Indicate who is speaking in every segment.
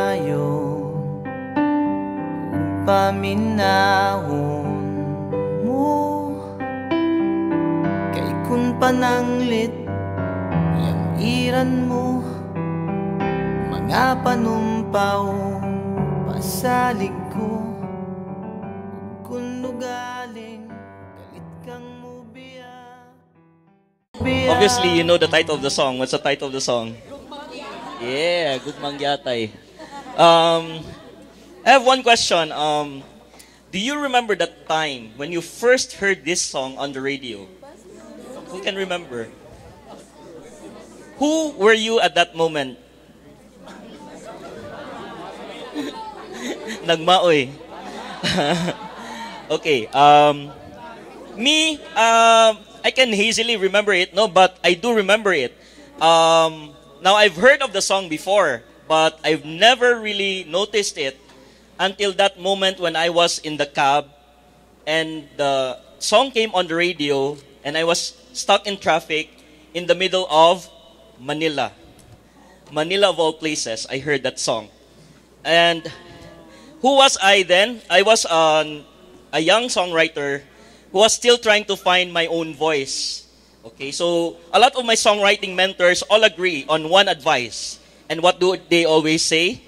Speaker 1: maayo paminahon mo kay kun pananglit yang iran mo mga panumpaw pasalig ko kun lugaling galit kang mubiya.
Speaker 2: Obviously, you know the title of the song. What's the title of the song? Yeah, Gugmang Yatay. I have one question. Do you remember that time when you first heard this song on the radio? Who can remember? Who were you at that moment? Nagmaoy. Okay. Me, I can hazily remember it, no, but I do remember it. Now, I've heard of the song before, but I've never really noticed it until that moment when I was in the cab and the song came on the radio and I was stuck in traffic in the middle of Manila. Manila of all places, I heard that song. And who was I then? I was a young songwriter who was still trying to find my own voice. Okay, so a lot of my songwriting mentors all agree on one advice. And what do they always say?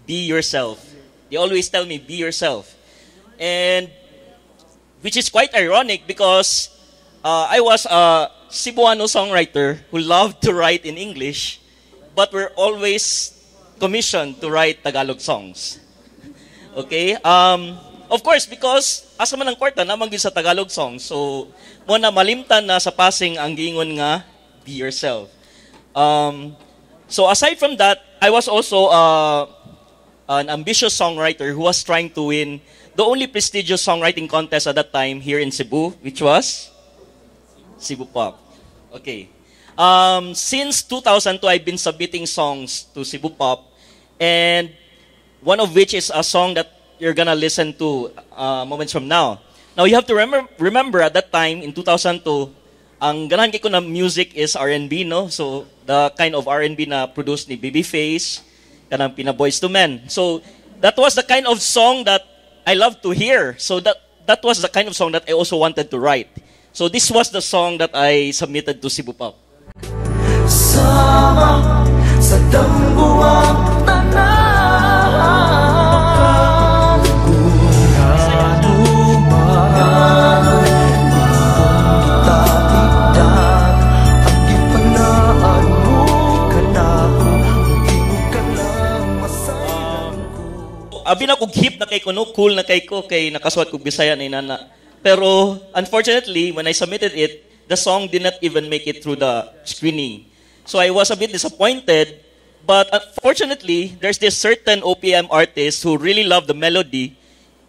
Speaker 2: Be yourself. They always tell me, be yourself. And which is quite ironic because I was a Cebuano songwriter who loved to write in English, but we're always commissioned to write Tagalog songs. Okay? Of course, because asa man ang kwarta naman gyud sa Tagalog song. So, mo na malimtan na sa passing ang giingon nga be yourself. So aside from that, I was also an ambitious songwriter who was trying to win the only prestigious songwriting contest at that time here in Cebu, which was Cebu Pop. Okay. Since 2002, I've been submitting songs to Cebu Pop, and one of which is a song that you're gonna listen to moments from now. Now, you have to remember at that time, in 2002, ang ganahan ko na music is R&B, no? So, the kind of R&B na produced ni Babyface, kanang Pina Boys to Men. So, that was the kind of song that I loved to hear. So, that was the kind of song that I also wanted to write. So, this was the song that I submitted to Cebu Pop.
Speaker 1: Sama sa dambuang tanan
Speaker 2: Abi na kog hip na kay ko, no? Cool na kay ko, kay nakasuat kog Bisaya na inana. Pero, unfortunately, when I submitted it, the song did not even make it through the screening. So I was a bit disappointed, but unfortunately, there's this certain OPM artist who really loved the melody.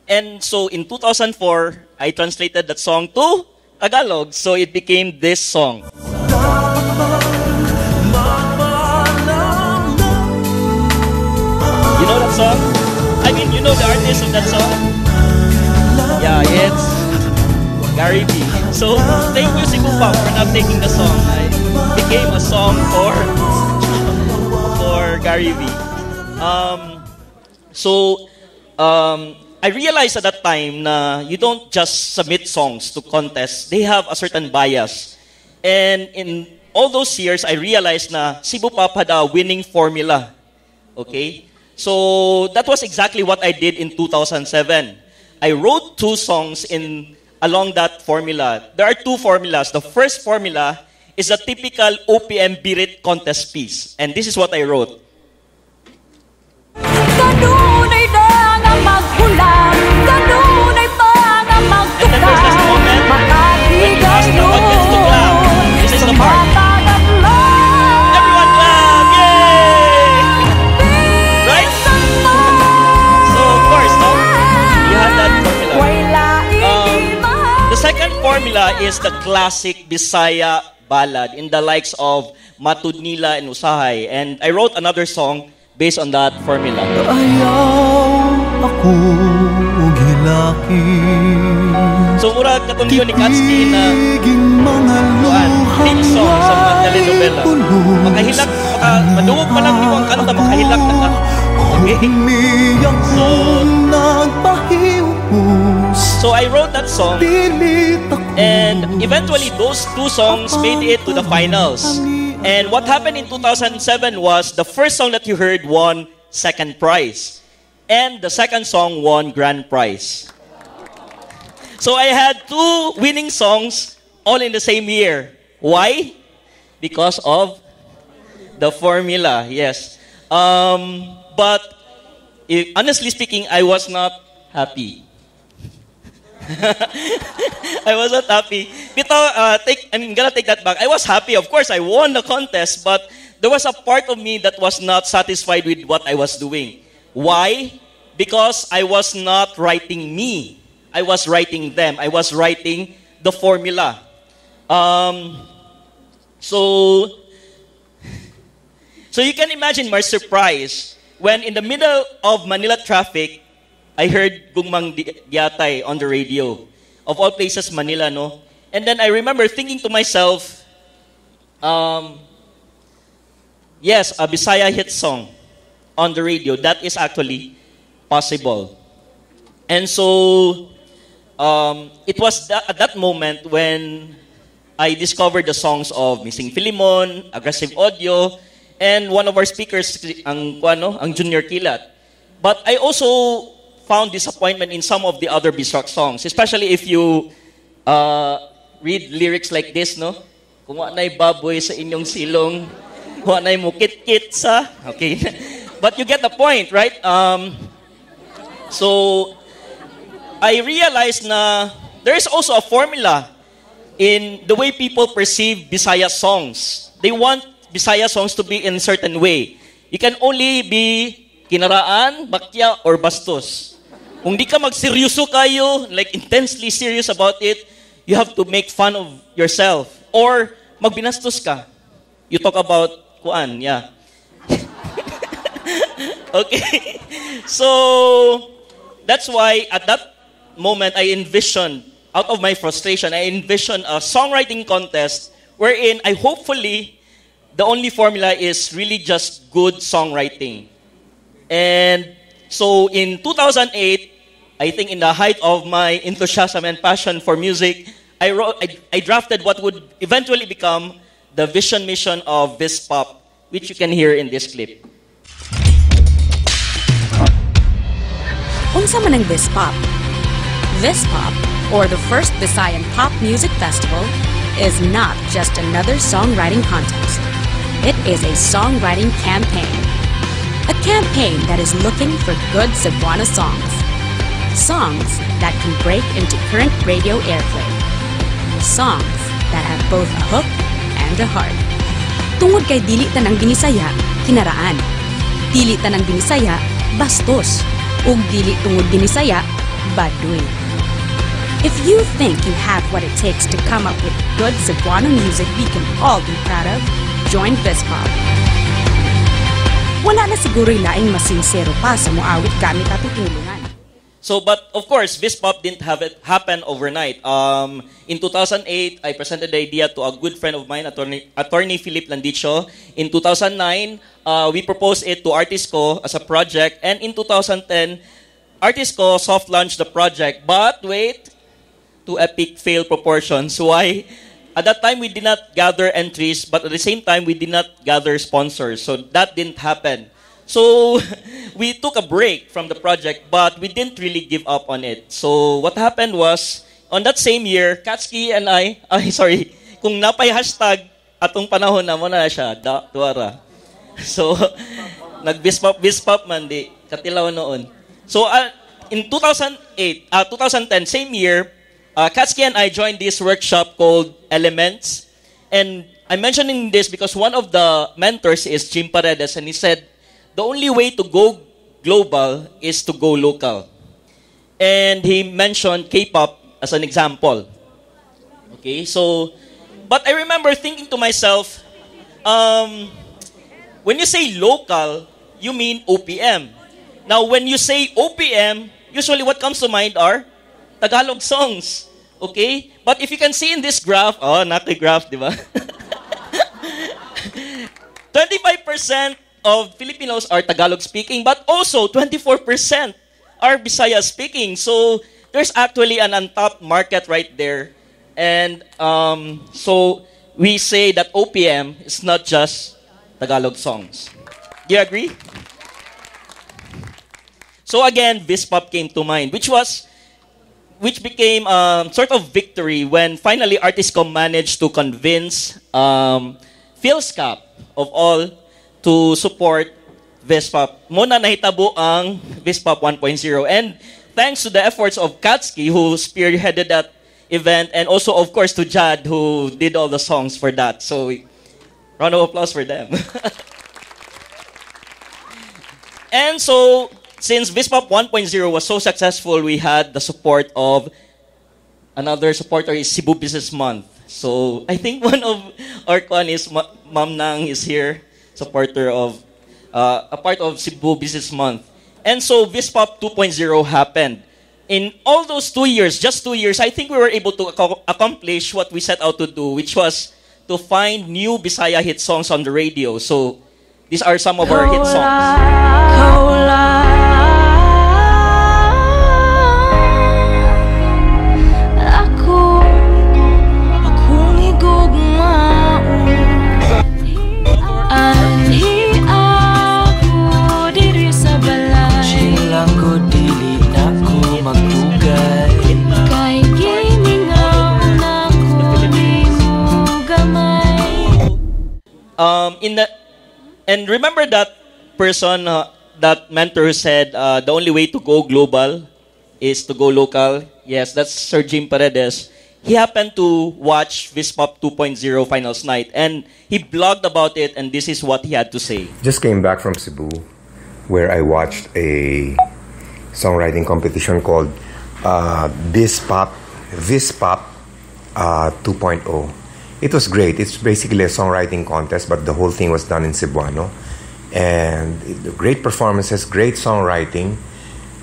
Speaker 2: And so in 2004, I translated that song to Tagalog, so it became this song. You know that song? I mean, you know the artist of that song? Yeah, it's Gary V. So, thank you, Cebu Pop, for not taking the song. It became a song for Gary V. I realized at that time na you don't just submit songs to contests. They have a certain bias. And in all those years, I realized na Cebu Pop had a winning formula. Okay? So that was exactly what I did in 2007. I wrote 2 songs along that formula. There are 2 formulas. The first formula is a typical OPM Birit contest piece. And this is what I wrote.
Speaker 3: Kanunay na nga magkulang, kanunay pa nga magtukang,
Speaker 2: and then there's this moment when you ask the audience to clap. This is the part. Everyone clap! Yay! Right? So of course, no? You had that formula. The second formula is the classic Bisaya ballad in the likes of Matud Nila and Usahay. And I wrote another song based on that formula.
Speaker 1: Ayaw ako gilaki.
Speaker 2: So murag katong yun ni Katsuki na tuan, theme song sa mga telenovela. Makahilak, madungog pa lang yung ang kanta, makahilak na
Speaker 1: Umiyak kong nagpahiubos.
Speaker 2: So I wrote that song,
Speaker 1: Pilit ako.
Speaker 2: and eventually those two songs made it to the finals. And what happened in 2007 was the first song that you heard won second prize, and the second song won grand prize. So I had two winning songs all in the same year. Why? Because of the formula, yes. But honestly speaking, I was not happy. I was not happy. I'm gonna take that back. I was happy, of course. I won the contest, but there was a part of me that was not satisfied with what I was doing. Why? Because I was not writing me. I was writing them. I was writing the formula. So you can imagine my surprise when in the middle of Manila traffic, I heard Gugmang Diatay on the radio. Of all places, Manila, no? And then I remember thinking to myself, yes, a Bisaya hit song on the radio. That is actually possible. And so, it was at that moment when I discovered the songs of Missing Filimon, Aggressive Audio, and one of our speakers, ang Junior Kilat. But I also found disappointment in some of the other Bisrock songs, especially if you read lyrics like this, no? Kung wanay baboy sa inyong silong, wanay mo kit-kit sa... Okay. But you get the point, right? So, I realized na there is also a formula in the way people perceive Bisaya songs. They want Bisaya songs to be in a certain way. You can only be kinaraan, bakya, or bastos. Kung di ka magseryoso kayo, like intensely serious about it, you have to make fun of yourself. Or magbinastos ka. You talk about kuan, yeah. Okay. So, that's why at that moment I envisioned, out of my frustration, I envisioned a songwriting contest wherein I hopefully, the only formula is really just good songwriting. And so in 2008, I think in the height of my enthusiasm and passion for music, I drafted what would eventually become the vision mission of Vispop, which you can hear in this clip.
Speaker 4: Unsa man ang Vispop? Vispop, or the first Visayan Pop Music Festival, is not just another songwriting contest. It is a songwriting campaign. A campaign that is looking for good Cebuana songs. Songs that can break into current radio airplay. Songs that have both a hook and a heart. Tungod kay dili tanang binisaya, kinaraan. Dili tanang binisaya, bastos. Ug dili tungod binisaya, baduy. If you think you have what it takes to come up with good Cebuana music we can all be proud of, join Vispop. Wala na siguro'y laing masinsero pa sa muawit gamit ato tinulungan.
Speaker 2: So, but of course, Vispop didn't have it happen overnight. In 2008, I presented the idea to a good friend of mine, attorney Philip Landicho. In 2009, we proposed it to Artisco as a project. And in 2010, Artisco soft launched the project. But wait, to epic fail proportions. Why? At that time, we did not gather entries, but at the same time, we did not gather sponsors. So that didn't happen. So we took a break from the project, but we didn't really give up on it. So what happened was, on that same year, Katsuki and kung napay hashtag, atong panahon na mo na siya, duwara. So, nag-Vispop man, di, katilaw noon. So, in 2010, same year, Katsuki and I joined this workshop called Elements. And I'm mentioning this because one of the mentors is Jim Paredes, and he said, the only way to go global is to go local. And he mentioned K-pop as an example. Okay, so, but I remember thinking to myself, when you say local, you mean OPM. Now, when you say OPM, usually what comes to mind are Tagalog songs. Okay? But if you can see in this graph, not the graph, di ba? 25% of Filipinos are Tagalog speaking, but also 24% are Bisaya speaking. So there's actually an untapped market right there. And so we say that OPM is not just Tagalog songs. Do you agree? So again, Vispop came to mind, which became sort of victory when finally Artiscom managed to convince PhilSCAP of all to support Vispop. Muna nahitabo ang Vispop 1.0. And thanks to the efforts of Katsuki, who spearheaded that event, and also, of course, to Jad, who did all the songs for that. So, round of applause for them. And so, since Vispop 1.0 was so successful, we had the support of another supporter is Cebu Business Month. So, I think one of our is Ma'am Nang is here, supporter of, a part of Cebu Business Month. And so, Vispop 2.0 happened. In all those 2 years, just 2 years, I think we were able to accomplish what we set out to do, which was to find new Bisaya hit songs on the radio. So, these are some of our hit songs. And remember that person, that mentor who said the only way to go global is to go local. Yes, that's Sir Jim Paredes. He happened to watch Vispop 2.0 finals night, and he blogged about it, and this is what he had to say.
Speaker 5: Just came back from Cebu, where I watched a songwriting competition called Vispop 2.0. It was great. It's basically a songwriting contest, but the whole thing was done in Cebuano. And great performances, great songwriting.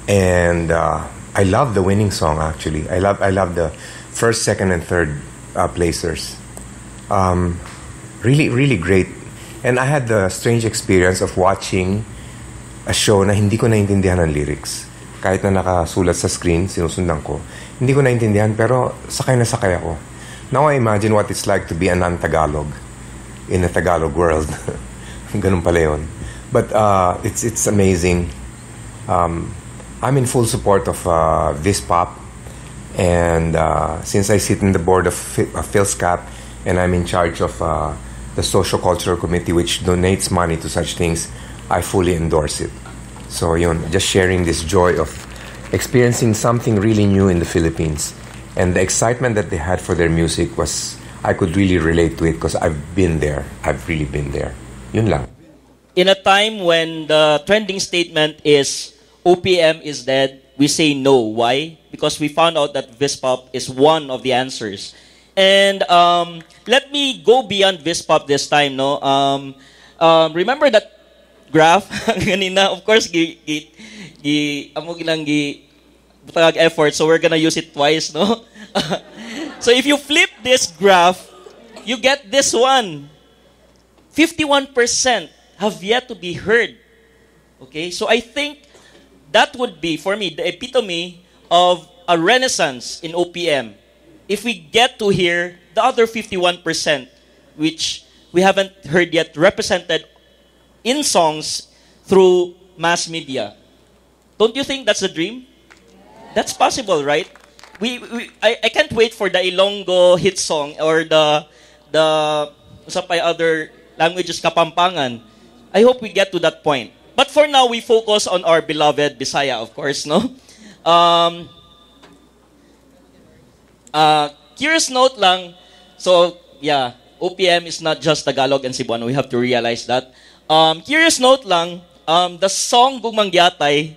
Speaker 5: And I love the winning song, actually. I love the first, second, and third placers. Really, really great. And I had the strange experience of watching a show na hindi ko naintindihan ang lyrics. Kahit na nakasulat sa screen, sinusundan ko. Hindi ko naintindihan, pero sakay na sakay ako. Now I imagine what it's like to be a non-Tagalog in a Tagalog world. Ganun pala yun. But it's amazing. I'm in full support of Vispop. And since I sit in the board of PhilSCAP and I'm in charge of the Social Cultural Committee, which donates money to such things, I fully endorse it. So yun, just sharing this joy of experiencing something really new in the Philippines. And the excitement that they had for their music was, I could really relate to it because I've been there. I've really been there. Yun lang.
Speaker 2: In a time when the trending statement is OPM is dead, we say no. Why? Because we found out that Vispop is one of the answers. And let me go beyond Vispop this time. No, remember that graph? Ganina, of course, amo gilang butag effort, so we're gonna use it twice, no? So if you flip this graph, you get this one. 51% have yet to be heard. Okay, so I think that would be, for me, the epitome of a renaissance in OPM. If we get to hear the other 51%, which we haven't heard yet, represented in songs through mass media. Don't you think that's a dream? That's possible, right? I can't wait for the Ilonggo hit song or the usapay other languages Kapampangan. I hope we get to that point. But for now, we focus on our beloved Bisaya, of course, no? Curious note lang. So, yeah, OPM is not just Tagalog and Cebuano. We have to realize that. Curious note lang, the song Gugmang Gyatay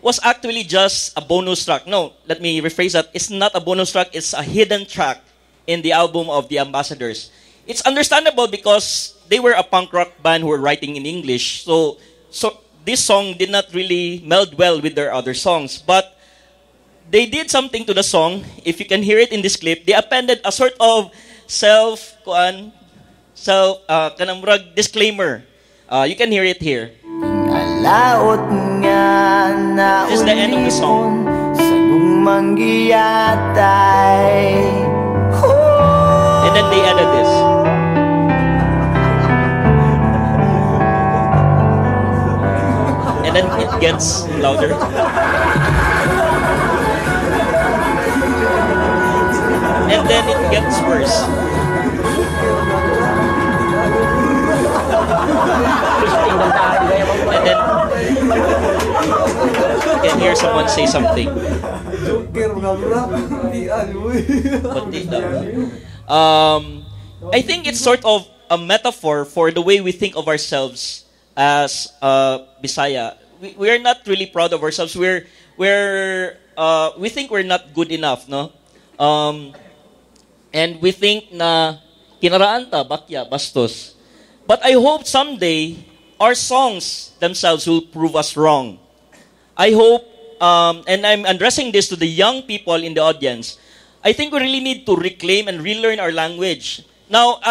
Speaker 2: was actually just a bonus track. No, let me rephrase that. It's not a bonus track. It's a hidden track in the album of the Ambassadors. It's understandable because they were a punk rock band who were writing in English. So this song did not really meld well with their other songs. But they did something to the song. If you can hear it in this clip, they appended a sort of disclaimer You can hear it here.
Speaker 1: Alaot nga na
Speaker 2: This is the end of the song.
Speaker 1: Sa gumang giyatay.
Speaker 2: And then they added this. And then it gets louder. And then it gets worse. And then you can hear someone say something. I think it's sort of a metaphor for the way we think of ourselves as Bisaya. We are not really proud of ourselves. We think we're not good enough, no? And we think na kinaraan ta, bakya, bastos. But I hope someday our songs themselves will prove us wrong. I hope, and I'm addressing this to the young people in the audience, I think we really need to reclaim and relearn our language. Now,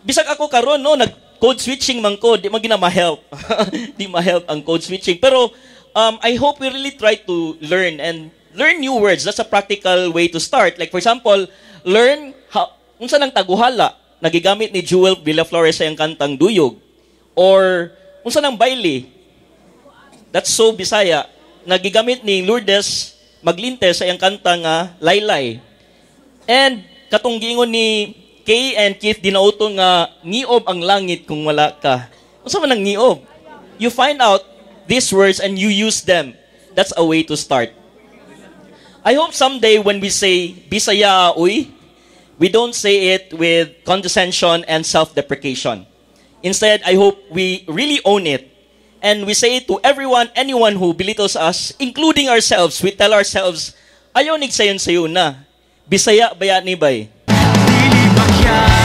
Speaker 2: bisag ako karon no, nag-code switching man ko, di magina ma-help. Di ma-help ang code switching. Pero I hope we really try to learn new words. That's a practical way to start. Like for example, learn kung saan ang taguhala nagigamit ni Jewel Villaflores sa iyang kantang Duyog. Or kung saan ang baile. That's so Bisaya. Nagigamit ni Lourdes Maglinte sa iyang kantang Laylay. And katong giingon ni Kay and Keith dinauto nga ngiob ang langit kung wala ka. Unsa man ang ngiob? You find out these words and you use them. That's a way to start. I hope someday when we say Bisaya uy, we don't say it with condescension and self-deprecation. Instead, I hope we really own it. And we say it to everyone, anyone who belittles us, including ourselves. We tell ourselves, ayaw nigsayon sayo na. Bisaya baya ni bay.
Speaker 1: Dili bakya